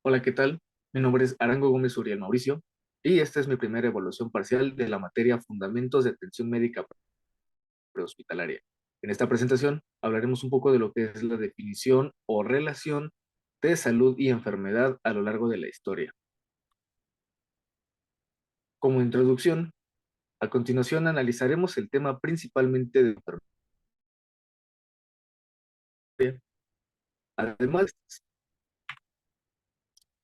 Hola, ¿qué tal? Mi nombre es Arango Gómez Uriel Mauricio y esta es mi primera evaluación parcial de la materia Fundamentos de Atención Médica Prehospitalaria. En esta presentación hablaremos un poco de lo que es la definición o relación de salud y enfermedad a lo largo de la historia. Como introducción, a continuación analizaremos el tema principalmente de enfermedad. Además,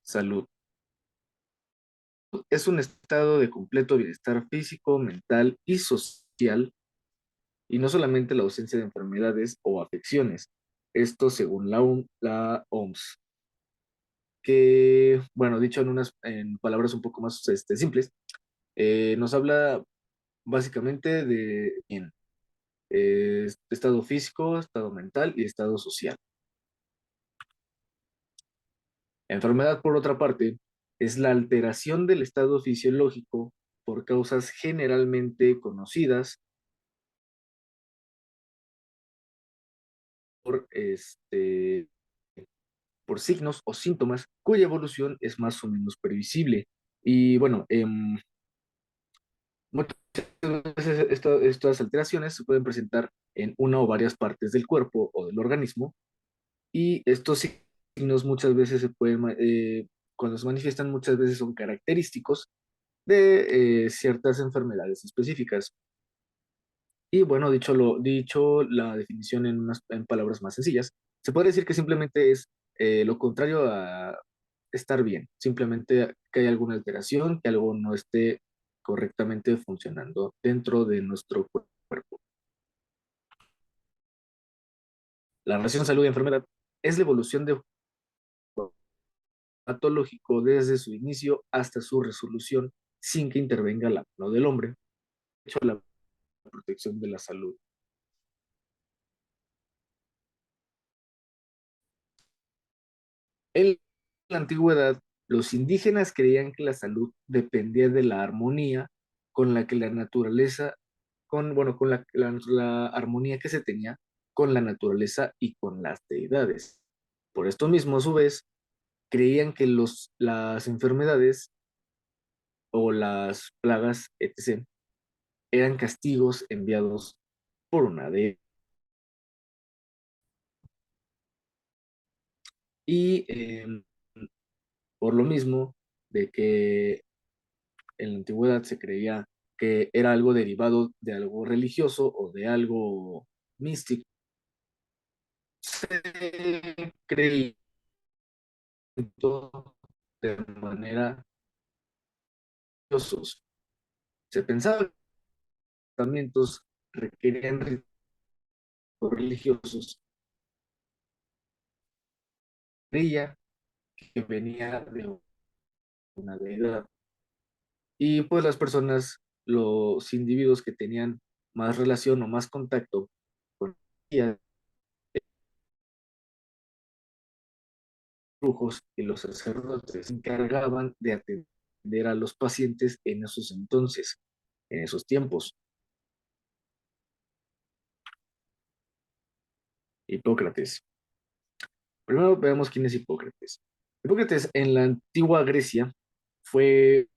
salud es un estado de completo bienestar físico, mental y social, y no solamente la ausencia de enfermedades o afecciones. Esto según la OMS, que, bueno, dicho en palabras un poco más simples, nos habla básicamente de bien, estado físico, estado mental y estado social. La enfermedad, por otra parte, es la alteración del estado fisiológico por causas generalmente conocidas por por signos o síntomas cuya evolución es más o menos previsible. Y bueno, muchas veces estas alteraciones se pueden presentar en una o varias partes del cuerpo o del organismo, y estos signos muchas veces cuando se manifiestan, muchas veces son característicos de ciertas enfermedades específicas. Y bueno, dicho la definición en palabras más sencillas, se puede decir que simplemente es lo contrario a estar bien, simplemente que hay alguna alteración, que algo no esté correctamente funcionando dentro de nuestro cuerpo. La relación salud y enfermedad es la evolución de patológico desde su inicio hasta su resolución sin que intervenga la mano del hombre. De hecho, la protección de la salud. En la antigüedad, los indígenas creían que la salud dependía de la armonía con la que la naturaleza, con la armonía que se tenía con la naturaleza y con las deidades. Por esto mismo, a su vez, creían que las enfermedades o las plagas, etc., eran castigos enviados por una deidad. Y por lo mismo de que en la antigüedad se creía que era algo derivado de algo religioso o de algo místico, se creía de manera religiosos. Se pensaba que los tratamientos requerían ritos religiosos, creía que venía de una deidad. Y pues las personas, los individuos que tenían más relación o más contacto con ella, brujos y los sacerdotes se encargaban de atender a los pacientes en esos entonces, en esos tiempos. Hipócrates. Primero veamos quién es Hipócrates. Hipócrates en la antigua Grecia fue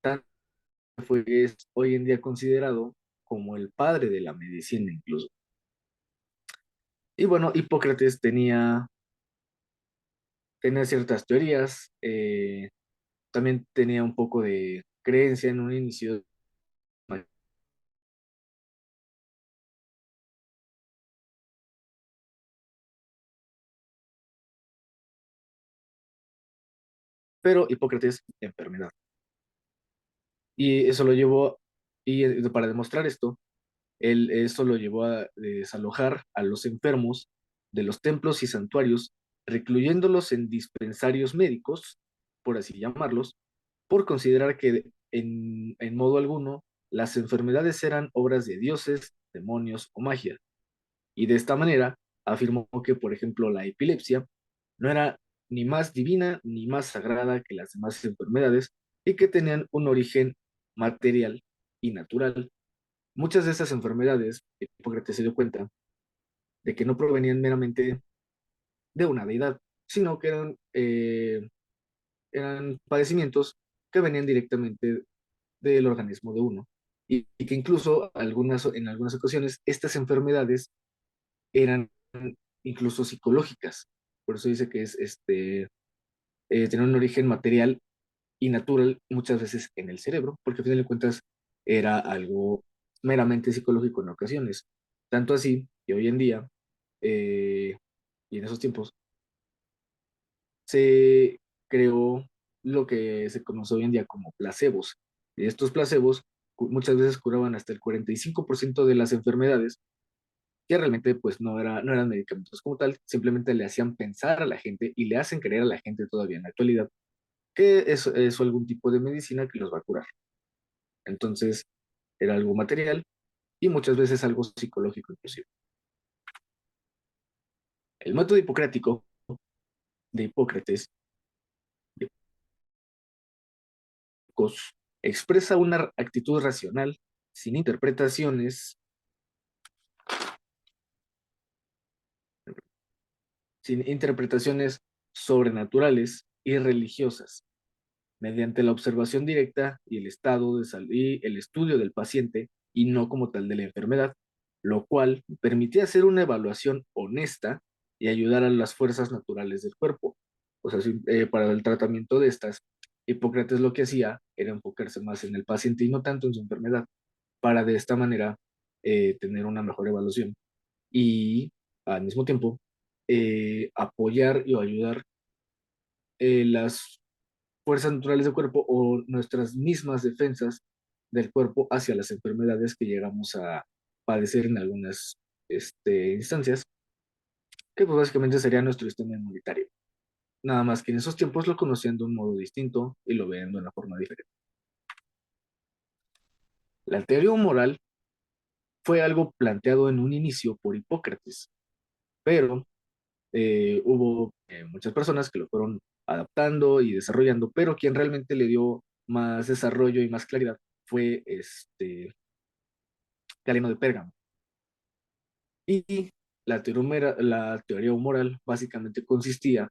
tan es hoy en día considerado como el padre de la medicina incluso. Y bueno, Hipócrates tenía ciertas teorías, también tenía un poco de creencia en un inicio, pero Hipócrates enfermedad. Y eso lo llevó, para demostrar esto, eso lo llevó a desalojar a los enfermos de los templos y santuarios, recluyéndolos en dispensarios médicos, por así llamarlos, por considerar que en modo alguno las enfermedades eran obras de dioses, demonios o magia. Y de esta manera afirmó que, por ejemplo, la epilepsia no era ni más divina ni más sagrada que las demás enfermedades, y que tenían un origen material y natural. Muchas de estas enfermedades, Hipócrates se dio cuenta de que no provenían meramente de una deidad, sino que eran padecimientos que venían directamente del organismo de uno. Y que incluso en algunas ocasiones estas enfermedades eran incluso psicológicas. Por eso dice que tiene un origen material y natural muchas veces en el cerebro, porque a fin de cuentas era algo meramente psicológico en ocasiones. Tanto así que hoy en día, eh, y en esos tiempos, se creó lo que se conoce hoy en día como placebos. Y estos placebos muchas veces curaban hasta el 45% de las enfermedades, que realmente pues no eran medicamentos como tal, simplemente le hacían pensar a la gente y le hacen creer a la gente todavía en la actualidad que es algún tipo de medicina que los va a curar. Entonces, era algo material y muchas veces algo psicológico inclusive. El método hipocrático de Hipócrates de Pocos, expresa una actitud racional sin sin interpretaciones sobrenaturales y religiosas, mediante la observación directa y el estado de salud y el estudio del paciente y no como tal de la enfermedad, lo cual permitía hacer una evaluación honesta y ayudar a las fuerzas naturales del cuerpo. O sea, para el tratamiento de estas, Hipócrates lo que hacía era enfocarse más en el paciente y no tanto en su enfermedad, para de esta manera tener una mejor evaluación y al mismo tiempo apoyar y ayudar las fuerzas naturales del cuerpo o nuestras mismas defensas del cuerpo hacia las enfermedades que llegamos a padecer en algunas instancias, que pues básicamente sería nuestro sistema inmunitario. Nada más que en esos tiempos lo conocían de un modo distinto y lo ven de una forma diferente. La teoría moral fue algo planteado en un inicio por Hipócrates, pero hubo muchas personas que lo fueron adaptando y desarrollando, pero quien realmente le dio más desarrollo y más claridad fue Galeno de Pérgamo. Y la teoría humoral básicamente consistía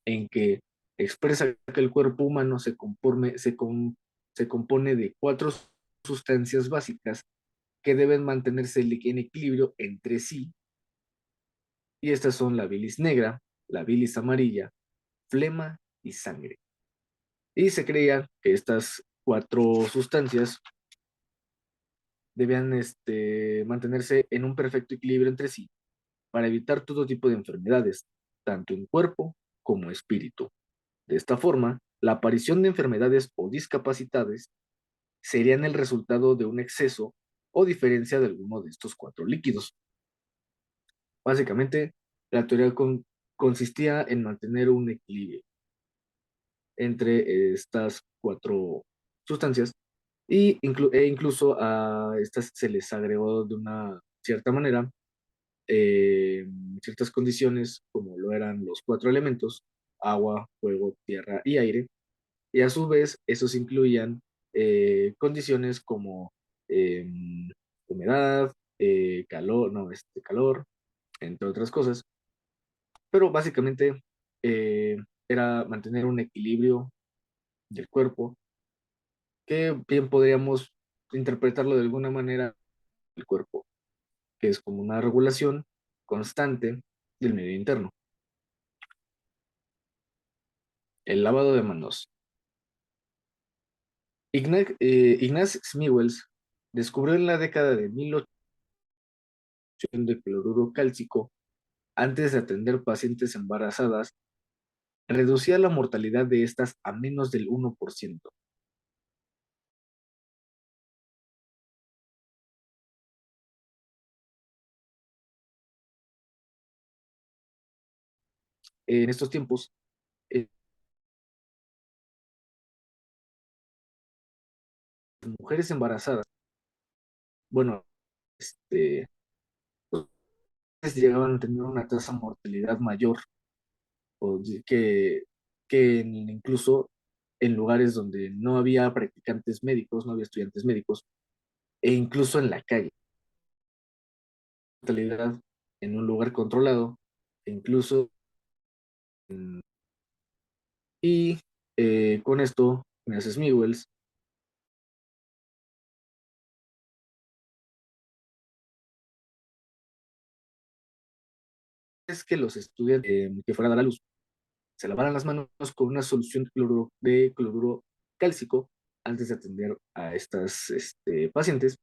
en que expresa que el cuerpo humano se compone de cuatro sustancias básicas que deben mantenerse en equilibrio entre sí, y estas son la bilis negra, la bilis amarilla, flema y sangre. Y se creía que estas cuatro sustancias debían mantenerse en un perfecto equilibrio entre sí para evitar todo tipo de enfermedades, tanto en cuerpo como espíritu. De esta forma, la aparición de enfermedades o discapacidades serían el resultado de un exceso o diferencia de alguno de estos cuatro líquidos. Básicamente, la teoría consistía en mantener un equilibrio entre estas cuatro sustancias e incluso a estas se les agregó de una cierta manera eh, ciertas condiciones como lo eran los cuatro elementos, agua, fuego, tierra y aire, y a su vez esos incluían condiciones como eh, humedad, calor, no, calor, entre otras cosas, pero básicamente eh, era mantener un equilibrio del cuerpo que bien podríamos interpretarlo de alguna manera el cuerpo, que es como una regulación constante del medio interno. El lavado de manos. Ignaz Smewels descubrió en la década de 1800 de cloruro cálcico antes de atender pacientes embarazadas, reducía la mortalidad de estas a menos del 1%. En estos tiempos, eh, mujeres embarazadas, bueno, pues, llegaban a tener una tasa de mortalidad mayor o incluso en lugares donde no había practicantes médicos, no había estudiantes médicos, e incluso en la calle. Mortalidad en un lugar controlado, e incluso Y con esto, gracias Miguels, es que los estudiantes que fueran a dar a luz se lavaran las manos con una solución de cloruro cálcico antes de atender a estas pacientes.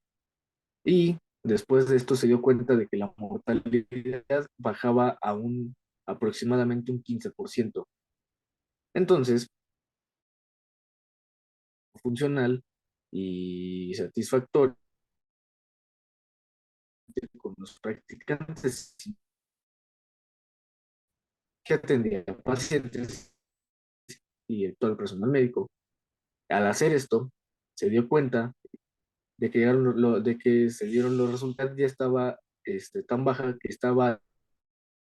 Y después de esto se dio cuenta de que la mortalidad bajaba a un aproximadamente un 15%. Entonces, funcional y satisfactorio con los practicantes que atendían a pacientes y todo el personal médico. Al hacer esto, se dio cuenta de que, de que se dieron los resultados, ya estaba tan baja que estaba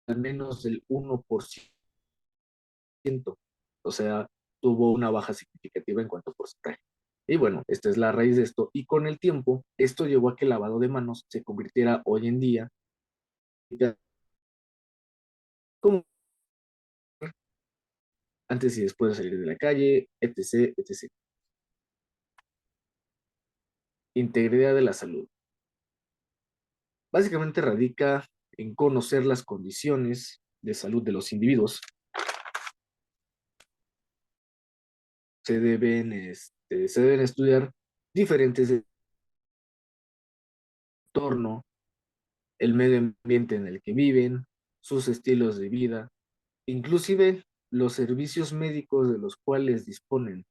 al menos del 1%. O sea, tuvo una baja significativa en cuanto a porcentaje. Y bueno, esta es la raíz de esto. Y con el tiempo, esto llevó a que el lavado de manos se convirtiera hoy en día como antes y después de salir de la calle, etc., etc. Integridad de la salud. Básicamente radica en conocer las condiciones de salud de los individuos. Se deben estudiar diferentes entorno, el medio ambiente en el que viven, sus estilos de vida, inclusive los servicios médicos de los cuales disponen.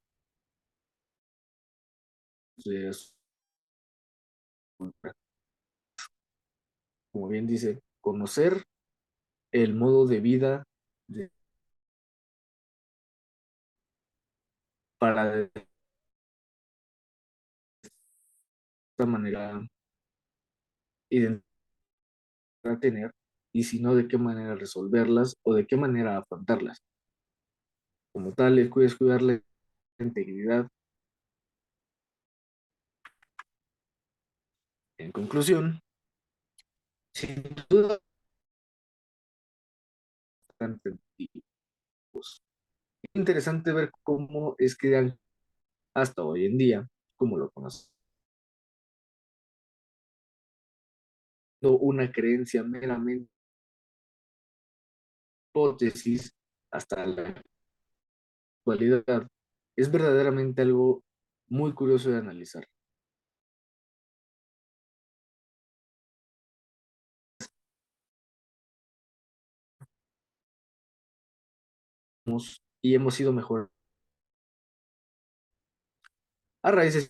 Como bien dice, conocer el modo de vida de, para de esta manera identificar tener y si no, de qué manera resolverlas o de qué manera afrontarlas. Como tal, es cuidar la integridad. En conclusión, sin duda, bastante interesante ver cómo es que hasta hoy en día, como lo conocemos, una creencia meramente hipótesis hasta la actualidad, es verdaderamente algo muy curioso de analizar. Y hemos ido mejor a raíz de